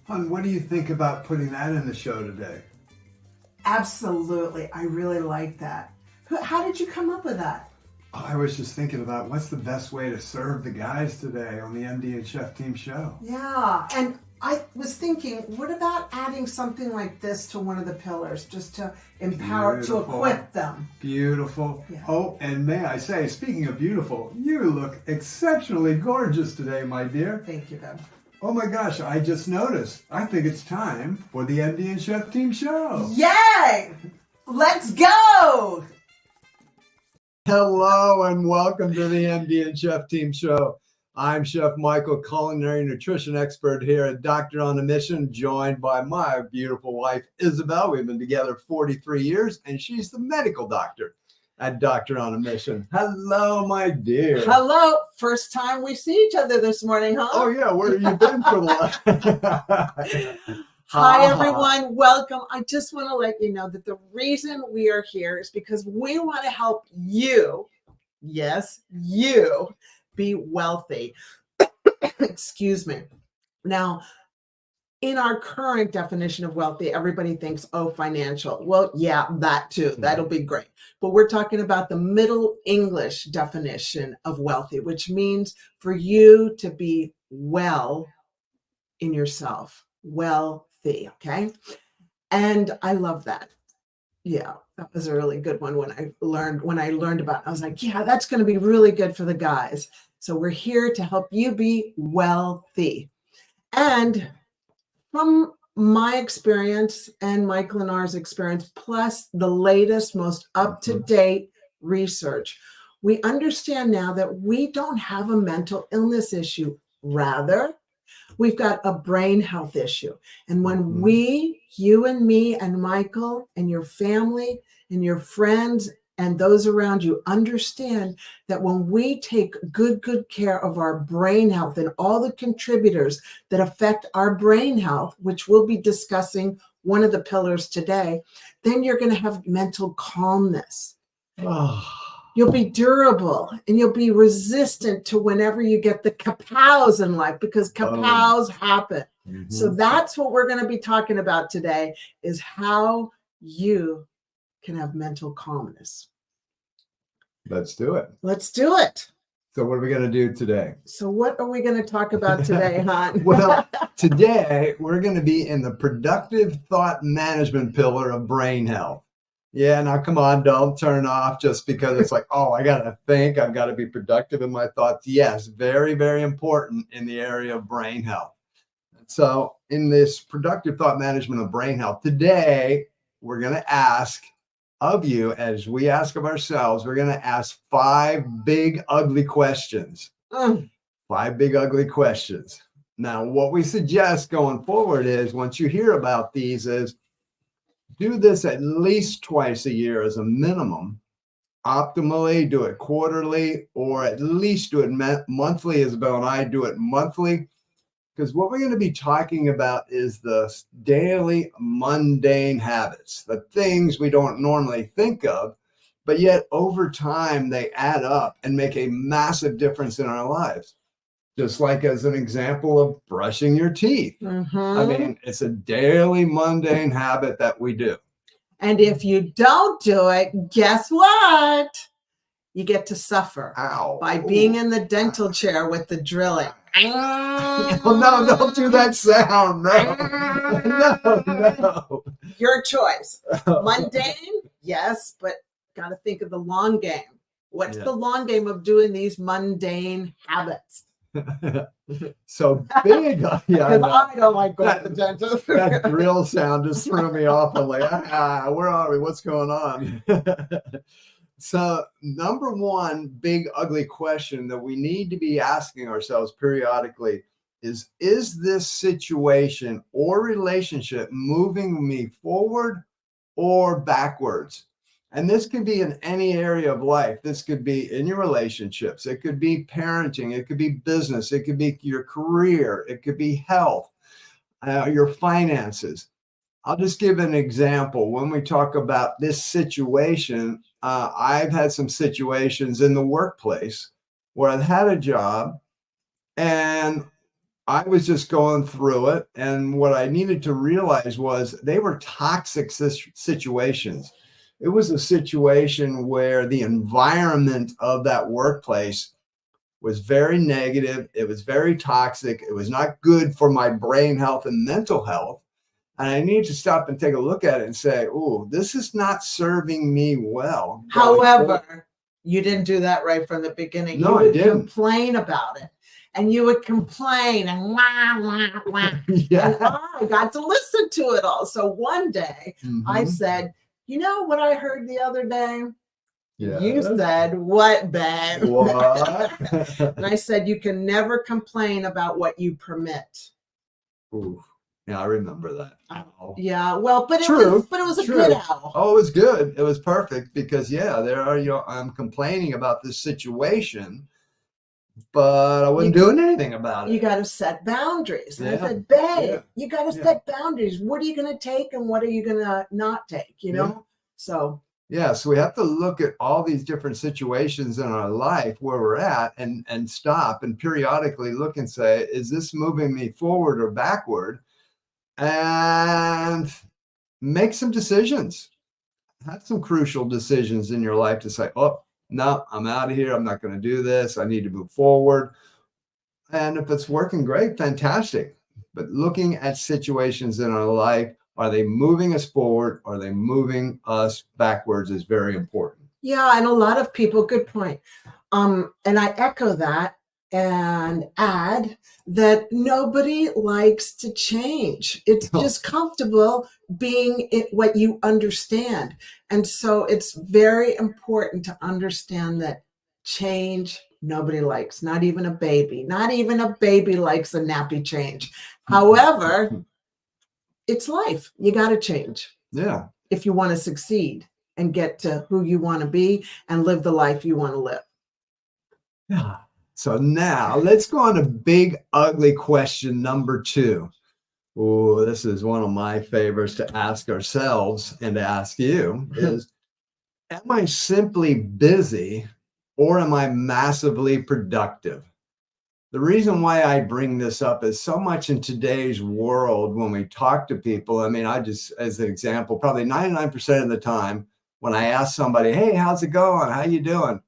Hon, what do you think about putting that in the show today? Absolutely. I really like that. How did you come up with that? I was just thinking about what's the best way to serve the guys today on the MD and Chef Team show. Yeah. And I was thinking, what about adding something like this to one of the pillars just to empower, to equip them? Beautiful. Yeah. Oh, and may I say, speaking of beautiful, you look exceptionally gorgeous today, my dear. Thank you, Ben. Oh my gosh, I just noticed. I think it's time for the MD and Chef Team show. Yay! Let's go! Hello and welcome to the MD and Chef Team show. I'm Chef Michael, culinary nutrition expert here at Doctor on a Mission, joined by my beautiful wife, Isabel. We've been together 43 years, and she's the medical doctor at Doctor on a Mission. Hello, my dear. Hello. First time we see each other this morning, huh? Oh, yeah. Where have you been for the last... Hi, everyone. Welcome. I just want to let you know that the reason we are here is because we want to help you, yes, you, be wealthy. Excuse me. Now, in our current definition of wealthy, everybody thinks, oh, financial. Well, yeah, that too. That'll be great. But we're talking about the Middle English definition of wealthy, which means for you to be well in yourself, wealthy, okay? And I love that. Yeah, that was a really good one when I learned about it. I was like, yeah, that's going to be really good for the guys. So we're here to help you be wealthy. And from my experience and Michael and ours experience, plus the latest, most up-to-date research, we understand now that we don't have a mental illness issue. Rather, we've got a brain health issue. And when we, you and me and Michael and your family and your friends and those around you understand that when we take good care of our brain health and all the contributors that affect our brain health, which we'll be discussing one of the pillars today, then you're going to have mental calmness. Oh. You'll be durable and you'll be resistant to whenever you get the kapows in life, because kapows happen. So that's what we're going to be talking about today, is how you can have mental calmness. Let's do it. Let's do it. So what are we going to do today? So what are we going to talk about today, hon? Well, today we're going to be in the productive thought management pillar of brain health. Yeah, now come on, don't turn off just because it's like, oh, I got to think, I've got to be productive in my thoughts. Yes, very, very important in the area of brain health. So in this productive thought management of brain health, today we're going to ask of you, as we ask of ourselves, we're going to ask 5 big, ugly questions. 5 big, ugly questions. Now, what we suggest going forward is, once you hear about these, is do this at least twice a year as a minimum. Optimally, do it quarterly, or at least do it monthly. Isabel and I do it monthly, because what we're going to be talking about is the daily mundane habits, the things we don't normally think of, but yet over time they add up and make a massive difference in our lives. Just like as an example of brushing your teeth. I mean, it's a daily mundane habit that we do. And if you don't do it, guess what? You get to suffer by being in the dental chair with the drilling. Oh, no, don't do that sound. No. Your choice. Mundane? Yes, but got to think of the long game. What's the long game of doing these mundane habits? So big. Yeah, I don't like going to the dentist. That drill sound just threw me off. I'm like, where are we? What's going on? So number one big ugly question that we need to be asking ourselves periodically is this situation or relationship moving me forward or backwards? And this could be in any area of life. This could be in your relationships. It could be parenting. It could be business. It could be your career. It could be health, your finances. I'll just give an example. When we talk about this situation, I've had some situations in the workplace where I've had a job and I was just going through it. And what I needed to realize was they were toxic situations. It was a situation where the environment of that workplace was very negative. It was very toxic. It was not good for my brain health and mental health. And I need to stop and take a look at it and say, oh, this is not serving me well. However, you didn't do that right from the beginning. No, you I didn't. complain about it. And you would complain and wah, wah, wah. Yeah. And I got to listen to it all. So one day I said, you know what I heard the other day? Yeah. You said, what, babe? What? And I said, you can never complain about what you permit. Ooh. Yeah, I remember that. Ow. Yeah, well, but it was a True. good owl. Oh, it was good. It was perfect because there are, I'm complaining about this situation, but I wasn't doing anything about it. You got to set boundaries. And Yeah. I said, babe, you got to set boundaries. What are you going to take and what are you going to not take? You know? So. Yeah, so we have to look at all these different situations in our life where we're at and stop and periodically look and say, is this moving me forward or backward? And make some decisions. Have some crucial decisions in your life to say, oh, no, I'm out of here. I'm not going to do this. I need to move forward. And if it's working great, fantastic. But looking at situations in our life, are they moving us forward? Are they moving us backwards is very important. Yeah, and a lot of people, good point. And I echo that and add that nobody likes to change. It's just comfortable being what you understand. And so it's very important to understand that change nobody likes, not even a baby. Not even a baby likes a nappy change. However, it's life. You got to change. Yeah. If you want to succeed and get to who you want to be and live the life you want to live. Yeah. So now let's go on to big, ugly question number 2. Oh, this is one of my favorites to ask ourselves and to ask you is, am I simply busy or am I massively productive? The reason why I bring this up is so much in today's world when we talk to people. I mean, I just, as an example, probably 99% of the time when I ask somebody, hey, how's it going? How you doing?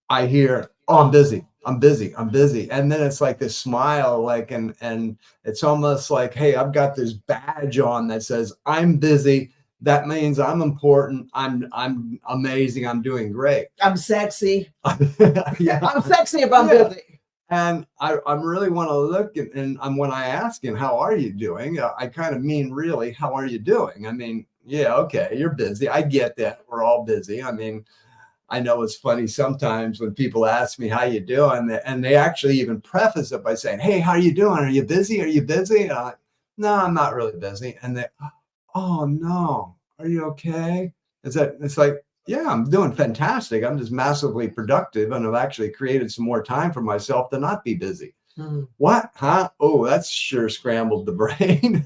I hear, oh, I'm busy. I'm busy. I'm busy. And then it's like this smile, like, and it's almost like, hey, I've got this badge on that says I'm busy. That means I'm important. I'm amazing. I'm doing great. I'm sexy. Yeah. I'm sexy if I'm busy. And I really want to look and when I ask him, how are you doing? I kind of mean, really, how are you doing? I mean, yeah, okay, you're busy. I get that. We're all busy. I mean, I know it's funny sometimes when people ask me how you doing, and they actually even preface it by saying, hey, how are you doing? Are you busy? Are you busy? And I'm like, no, I'm not really busy. And they, oh no, are you okay? It's like, yeah, I'm doing fantastic. I'm just massively productive, and I've actually created some more time for myself to not be busy. What? Huh? Oh, that's sure scrambled the brain.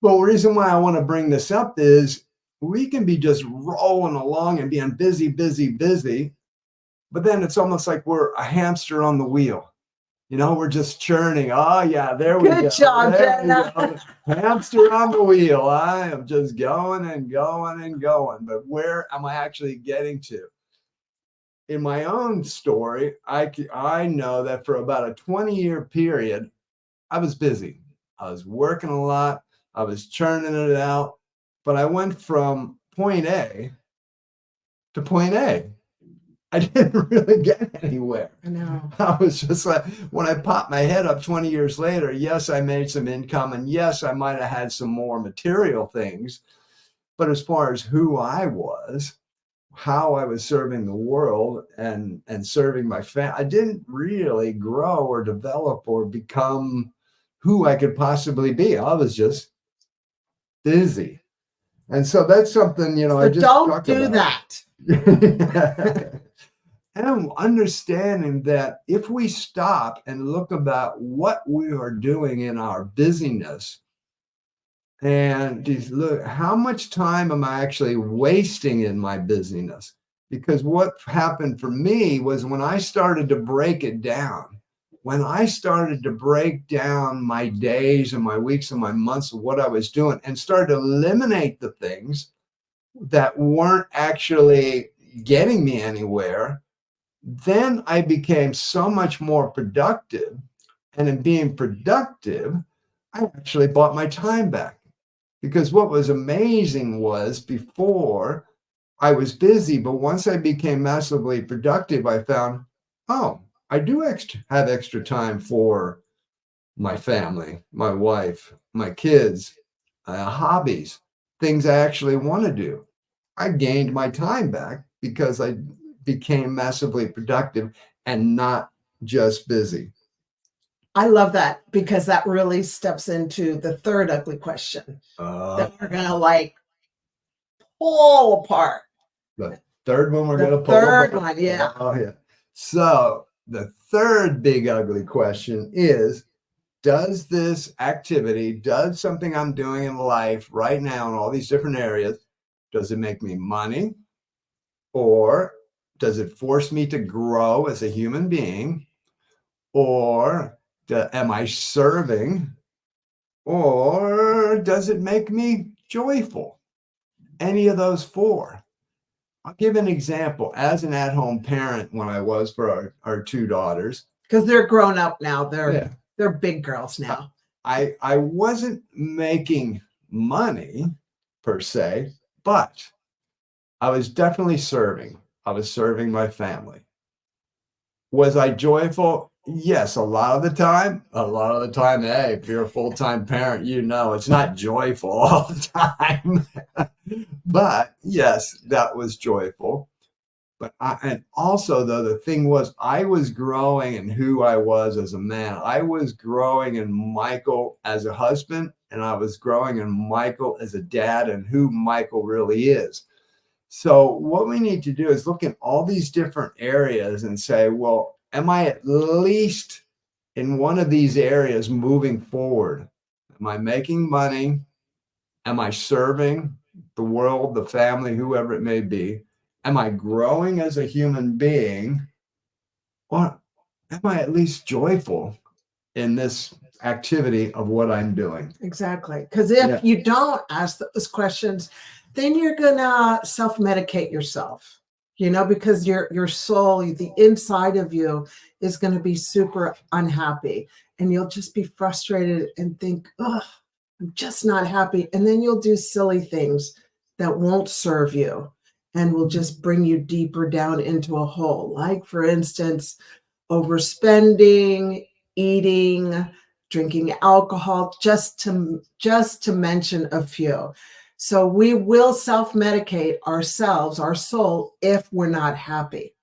Well, the reason why I want to bring this up is we can be just rolling along and being busy, busy, busy, but then it's almost like we're a hamster on the wheel. You know, we're just churning. Oh, yeah, there we go. Good job, Jenna. Hamster on the wheel. I am just going and going and going. But where am I actually getting to? In my own story, I know that for about a 20-year period, I was busy. I was working a lot. I was churning it out. But I went from point A to point A. I didn't really get anywhere. I know. I was just like, when I popped my head up 20 years later, yes, I made some income, and yes, I might have had some more material things. But as far as who I was, how I was serving the world and serving my family, I didn't really grow or develop or become who I could possibly be. I was just busy. And so that's something, So I just don't do that. And I'm understanding that if we stop and look about what we are doing in our busyness and just look, how much time am I actually wasting in my busyness? Because what happened for me was when I started to break it down when I started to break down my days and my weeks and my months of what I was doing and started to eliminate the things that weren't actually getting me anywhere, then I became so much more productive. And in being productive, I actually bought my time back. Because what was amazing was before I was busy, but once I became massively productive, I found, oh, I do have extra time for my family, my wife, my kids, hobbies, things I actually want to do. I gained my time back because I became massively productive and not just busy. I love that because that really steps into the third ugly question that we're going to like pull apart. The third one we're The going to pull third apart. one, yeah. Oh, yeah. So the third big ugly question is, does this activity, does something I'm doing in life right now in all these different areas, does it make me money? Or does it force me to grow as a human being? Or am I serving? Or does it make me joyful? Any of those four. I'll give an example. As an at-home parent, when I was for our two daughters, because they're grown up now. Yeah. They're big girls now. I wasn't making money per se, but I was definitely serving. I was serving my family. Was I joyful? Yes, a lot of the time. A lot of the time, hey, if you're a full-time parent, you know it's not joyful all the time. But yes, that was joyful. But and also, though, the thing was, I was growing in who I was as a man. I was growing in Michael as a husband, and I was growing in Michael as a dad and who Michael really is. So what we need to do is look at all these different areas and say, well, am I at least in one of these areas moving forward? Am I making money? Am I serving the world, the family, whoever it may be? Am I growing as a human being? Or am I at least joyful in this activity of what I'm doing? Exactly. Because if you don't ask those questions, then you're going to self-medicate yourself, because your soul, the inside of you is going to be super unhappy, and you'll just be frustrated and think, oh, I'm just not happy. And then you'll do silly things that won't serve you and will just bring you deeper down into a hole. Like, for instance, overspending, eating, drinking alcohol, just to mention a few. So we will self-medicate ourselves, our soul, if we're not happy.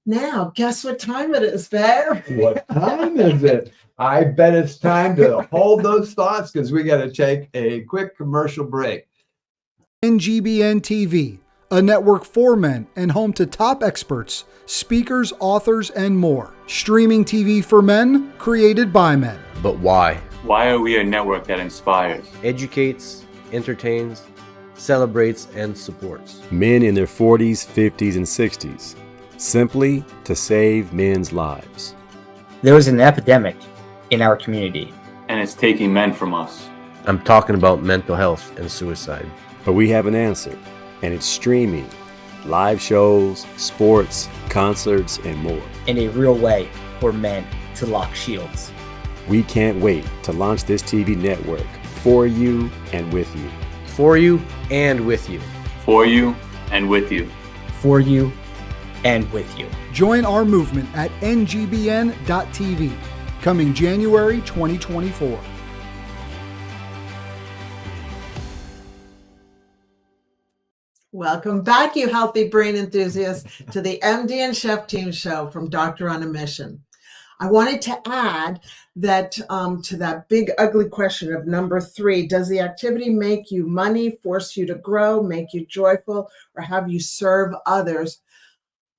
Now, guess what time it is, babe? What time is it? I bet it's time to hold those thoughts because we got to take a quick commercial break. NGBN TV, a network for men and home to top experts, speakers, authors, and more. Streaming TV for men, created by men. But why? Why are we a network that inspires, Educates, entertains, celebrates, and supports men in their 40s, 50s, and 60s, simply to save men's lives. There is an epidemic in our community, and it's taking men from us? I'm talking about mental health and suicide. But we have an answer, and it's streaming, live shows, sports, concerts, and more. in a real way for men to lock shields. We can't wait to launch this TV network for you and with you. For you and with you. For you and with you. For you and with you. Join our movement at ngbn.tv, coming January 2024. Welcome back, you healthy brain enthusiasts, to the MD and Chef Team Show from Doctoronamission. I wanted to add that to that big ugly question of number 3, does the activity make you money, force you to grow, make you joyful, or have you serve others?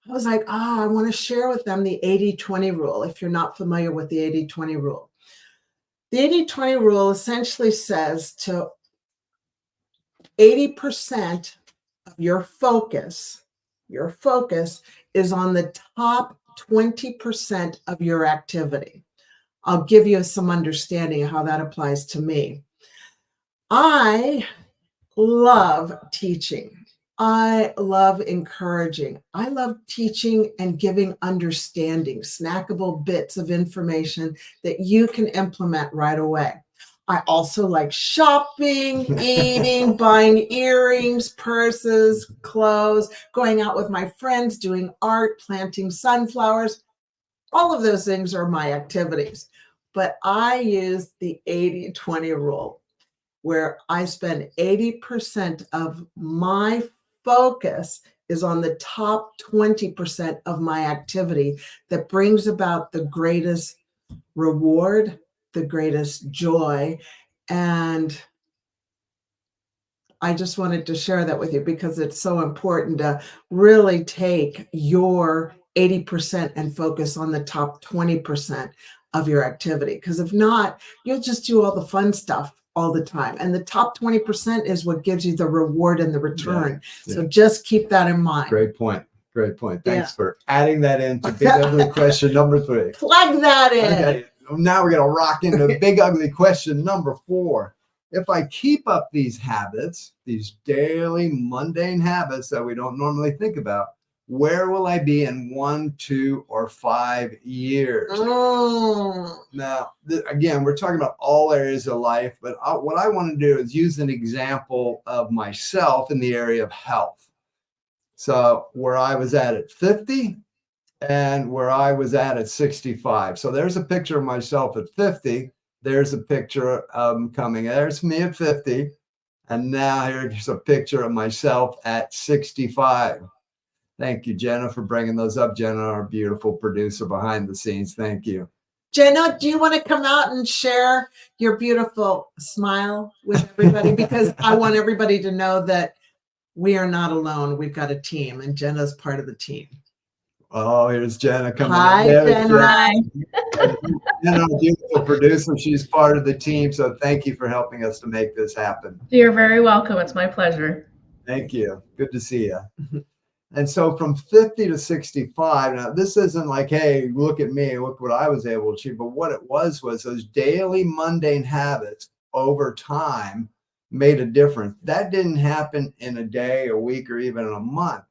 I was like, I want to share with them the 80-20 rule, if you're not familiar with the 80-20 rule. The 80-20 rule essentially says to 80% of your focus is on the top 20% of your activity. I'll give you some understanding of how that applies to me. I love teaching. I love encouraging. I love teaching and giving understanding, snackable bits of information that you can implement right away. I also like shopping, eating, buying earrings, purses, clothes, going out with my friends, doing art, planting sunflowers. All of those things are my activities. But I use the 80-20 rule, where I spend 80% of my focus is on the top 20% of my activity that brings about the greatest reward, the greatest joy. And I just wanted to share that with you because it's so important to really take your 80% and focus on the top 20% of your activity. Because if not, you'll just do all the fun stuff all the time. And the top 20% is what gives you the reward and the return. Yeah. So just keep that in mind. Great point. Great point. Thanks Yeah. for adding that into big ugly question number 3. Plug that in. Okay. Now we're going to rock into big ugly question number 4. If I keep up these habits, these daily mundane habits that we don't normally think about, where will I be in 1, 2, or 5 years? Now, again, we're talking about all areas of life, but what I want to do is use an example of myself in the area of health. So where I was at 50 and where I was at 65. So there's a picture of myself at 50. There's a picture of coming. There's me at 50. And now here's a picture of myself at 65. Thank you, Jenna, for bringing those up. Jenna, our beautiful producer behind the scenes. Thank you. Jenna, do you want to come out and share your beautiful smile with everybody? Because I want everybody to know that we are not alone. We've got a team, and Jenna's part of the team. Oh, here's Jenna coming Hi, in. Jenna. Jenna, our beautiful producer. She's part of the team. So thank you for helping us to make this happen. You're very welcome. It's my pleasure. Thank you. Good to see you. And so from 50 to 65, now this isn't like, hey, look at me, look what I was able to achieve. But what it was those daily mundane habits over time made a difference. That didn't happen in a day, a week, or even in a month.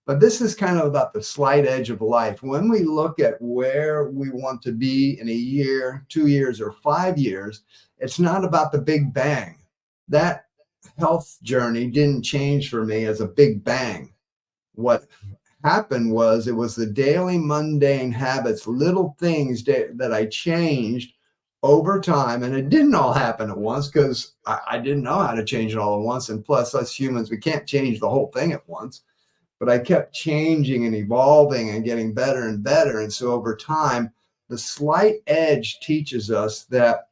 But this is kind of about the slight edge of life. When we look at where we want to be in a year, 2 years, or 5 years, it's not about the big bang. That health journey didn't change for me as a big bang. What happened was it was the daily mundane habits, little things that I changed over time. And it didn't all happen at once because I didn't know how to change it all at once. And plus, us humans, we can't change the whole thing at once. But I kept changing and evolving and getting better and better. And so over time, the slight edge teaches us that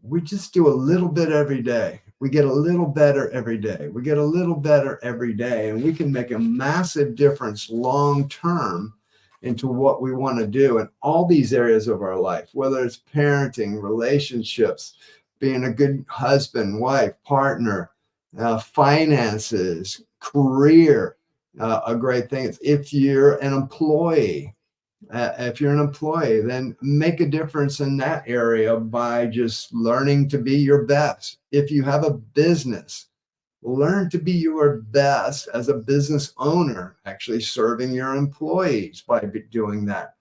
we just do a little bit every day. We get a little better every day. We get a little better every day. And we can make a massive difference long term into what we want to do in all these areas of our life, whether it's parenting, relationships, being a good husband, wife, partner, finances, career. A great thing is if you're an employee, then make a difference in that area by just learning to be your best. If you have a business, learn to be your best as a business owner, actually serving your employees by doing that.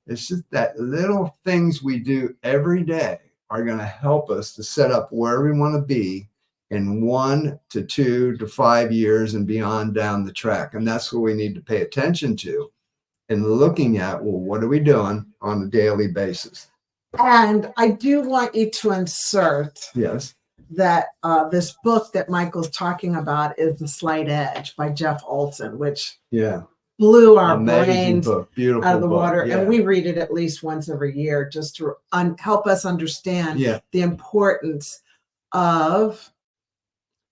It's just that little things we do every day are going to help us to set up where we want to be in 1 to 2 to 5 years and beyond down the track. And that's what we need to pay attention to and looking at, well, what are we doing on a daily basis? And I do want you to insert that this book that Michael's talking about is The Slight Edge by Jeff Olson, which blew our brains out of the water. And we read it at least once every year just to help us understand the importance of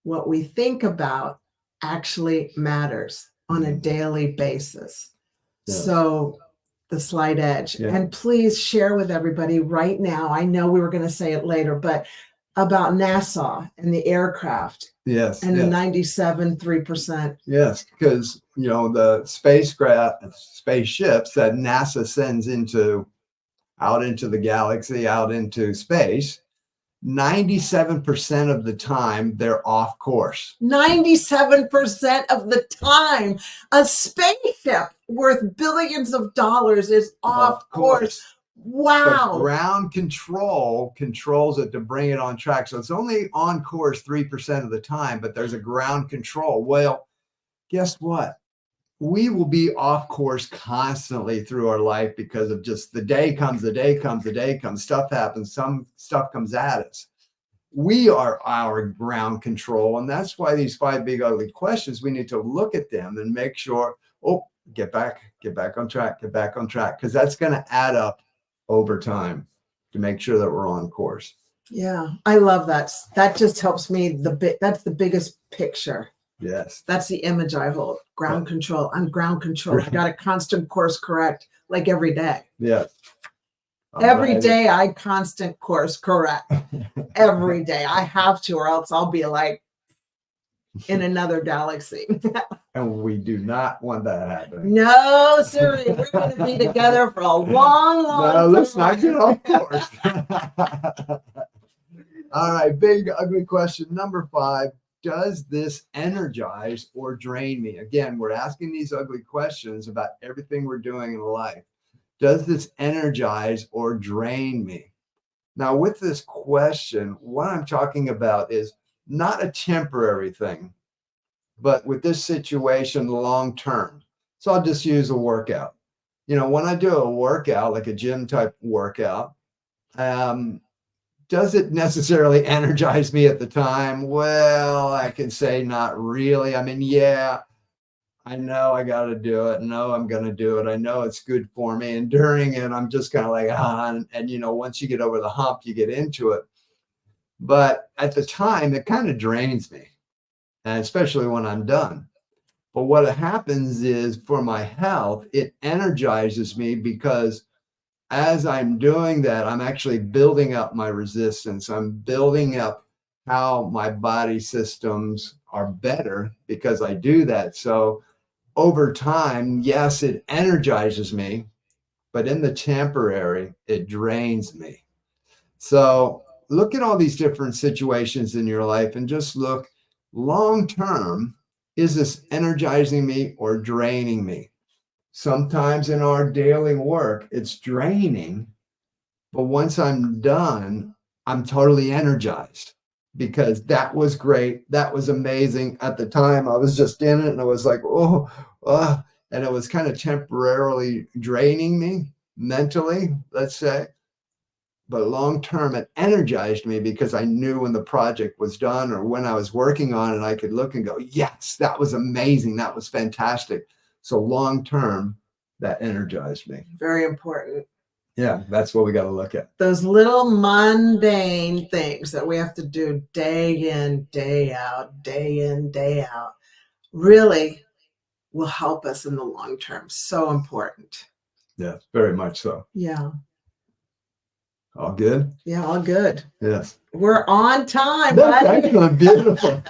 what we think about actually matters on a daily basis. So The Slight Edge. And please share with everybody right now. I know we were going to say it later, but about NASA and the aircraft Yes. and the yes. 97.3%. Yes, because the spaceships that NASA sends out into the galaxy, out into space, 97% of the time they're off course. 97% of the time, a spaceship worth billions of dollars is off course. But Wow. ground control controls it to bring it on track. So it's only on course 3% of the time, but there's a ground control. Well, guess what? We will be off course constantly through our life because of just the day comes, stuff happens, some stuff comes at us. We are our ground control. And that's why these 5 big ugly questions, we need to look at them and make sure, get back on track, because that's going to add up over time to make sure that we're on course. Yeah, I love that. That just helps me. That's the biggest picture. Yes. That's the image I hold. Ground control. I'm ground control. I got a constant course correct, like every day. Yes. Every day I constant course correct. Every day. I have to, or else I'll be like in another galaxy. And we do not want that happening. No, sir. We're going to be together for a long No, let's not time. get off course. All right, big ugly question number 5. Does this energize or drain me? Again, we're asking these ugly questions about everything we're doing in life. Does this energize or drain me? Now, with this question, what I'm talking about is not a temporary thing, but with this situation, long term. So I'll just use a workout. When I do a workout, like a gym type workout, does it necessarily energize me at the time? Well, I can say not really. I mean, yeah, I know I got to do it. No, I'm going to do it. I know it's good for me. And during it, I'm just kind of like, and once you get over the hump, you get into it. But at the time, it kind of drains me, and especially when I'm done. But what happens is, for my health, it energizes me because as I'm doing that, I'm actually building up my resistance. I'm building up how my body systems are better because I do that. So over time, yes, it energizes me, but in the temporary, it drains me. So look at all these different situations in your life and just look long term, is this energizing me or draining me? Sometimes in our daily work, it's draining, but once I'm done, I'm totally energized because that was great. That was amazing. At the time, I was just in it and I was like, and it was kind of temporarily draining me mentally, let's say. But long term, it energized me because I knew when the project was done or when I was working on it, I could look and go, yes, that was amazing. That was fantastic. So long term, that energized me. Very important. Yeah, that's what we got to look at. Those little mundane things that we have to do day in, day out, really will help us in the long term. So important. Yeah, very much so. Yeah. All good? Yeah, all good. Yes. We're on time. That's buddy. excellent. Beautiful.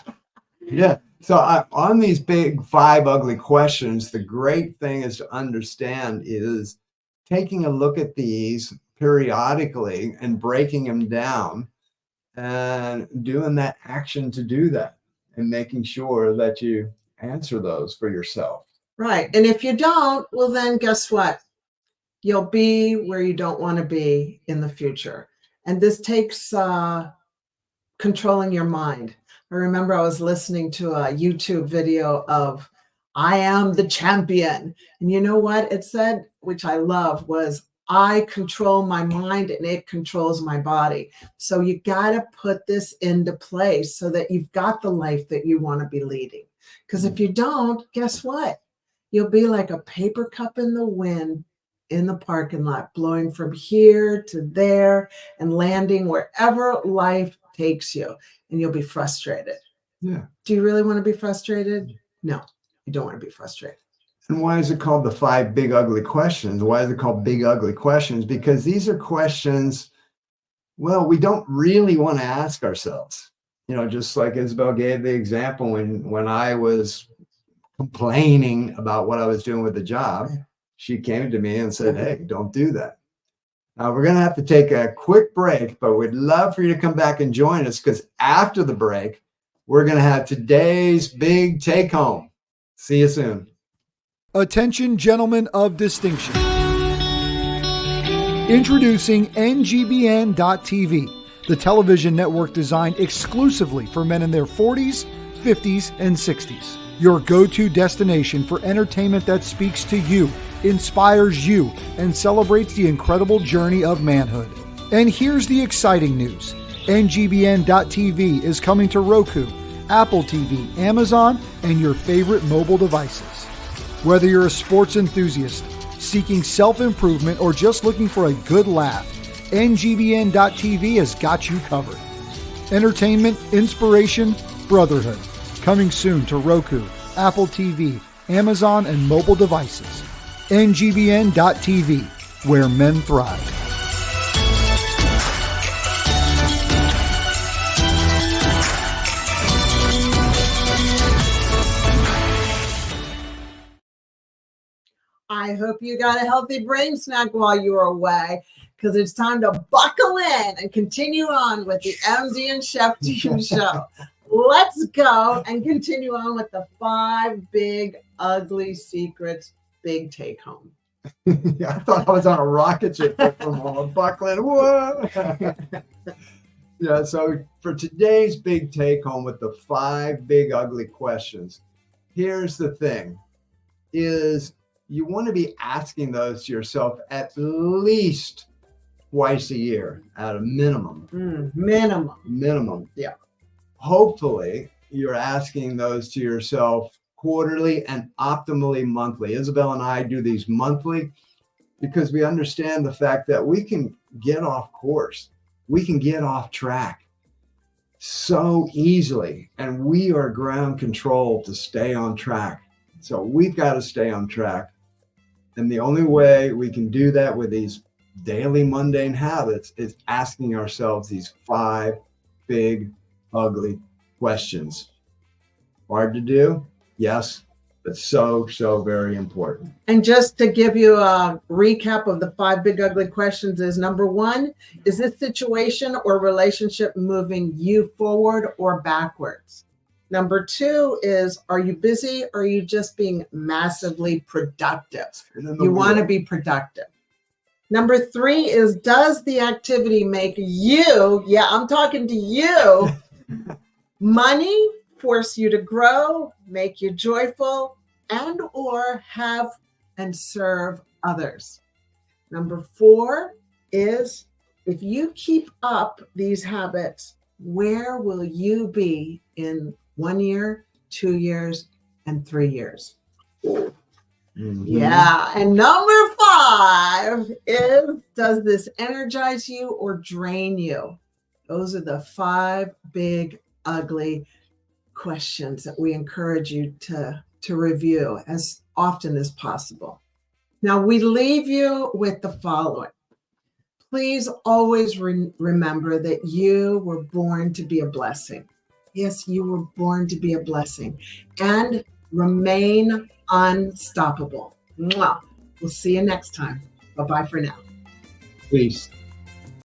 Yeah. So on these big 5 ugly questions, the great thing is to understand is taking a look at these periodically and breaking them down and doing that action to do that and making sure that you answer those for yourself. Right. And if you don't, well, then guess what? You'll be where you don't want to be in the future. And this takes controlling your mind. I remember I was listening to a YouTube video of I am the champion. And you know what it said, which I love, was I control my mind and it controls my body. So you got to put this into place so that you've got the life that you want to be leading. Because if you don't, guess what? You'll be like a paper cup in the wind in the parking lot, blowing from here to there and landing wherever life takes you. And you'll be frustrated. Yeah. Do you really want to be frustrated? No, you don't want to be frustrated. And why is it called the 5 big ugly questions? Why is it called big ugly questions? Because these are questions Well, we don't really want to ask ourselves. Just like Isabel gave the example when I was complaining about what I was doing with the job, she came to me and said, "Hey, don't do that." Now we're going to have to take a quick break, but we'd love for you to come back and join us, because after the break, we're going to have today's big take home. See you soon. Attention, gentlemen of distinction. Introducing NGBN.TV, the television network designed exclusively for men in their 40s, 50s, and 60s. Your go-to destination for entertainment that speaks to you, inspires you, and celebrates the incredible journey of manhood. And here's the exciting news. NGBN.TV is coming to Roku, Apple TV, Amazon, and your favorite mobile devices. Whether you're a sports enthusiast, seeking self-improvement, or just looking for a good laugh, NGBN.TV has got you covered. Entertainment, inspiration, brotherhood. Coming soon to Roku, Apple TV, Amazon, and mobile devices. NGBN.TV, where men thrive. I hope you got a healthy brain snack while you were away, because it's time to buckle in and continue on with the MD and Chef Team show. Let's go and continue on with the 5 big, ugly secrets, big take home. I thought I was on a rocket ship from buckling. Whoa! Yeah, so for today's big take home with the 5 big, ugly questions, here's the thing, is you want to be asking those to yourself at least twice a year at a minimum. Minimum. Yeah. Hopefully, you're asking those to yourself quarterly and optimally monthly. Isabel and I do these monthly because we understand the fact that we can get off course. We can get off track so easily, and we are ground control to stay on track. So we've got to stay on track. And the only way we can do that with these daily mundane habits is asking ourselves these 5 big, ugly questions. Hard to do? Yes, but so very important. And just to give you a recap of the 5 big, ugly questions is, number 1, is this situation or relationship moving you forward or backwards? Number 2 is, are you busy or are you just being massively productive? You want to be productive. Number 3 is, does the activity make you, yeah, I'm talking to you, money, force you to grow, make you joyful, and or have and serve others? Number 4 is, if you keep up these habits, where will you be in 1 year, 2 years, and 3 years? Mm-hmm. Yeah. And number 5 is, does this energize you or drain you? Those are the 5 big, ugly questions that we encourage you to review as often as possible. Now, we leave you with the following. Please always remember that you were born to be a blessing. Yes, you were born to be a blessing, and remain unstoppable. Mwah. We'll see you next time. Bye-bye for now. Peace.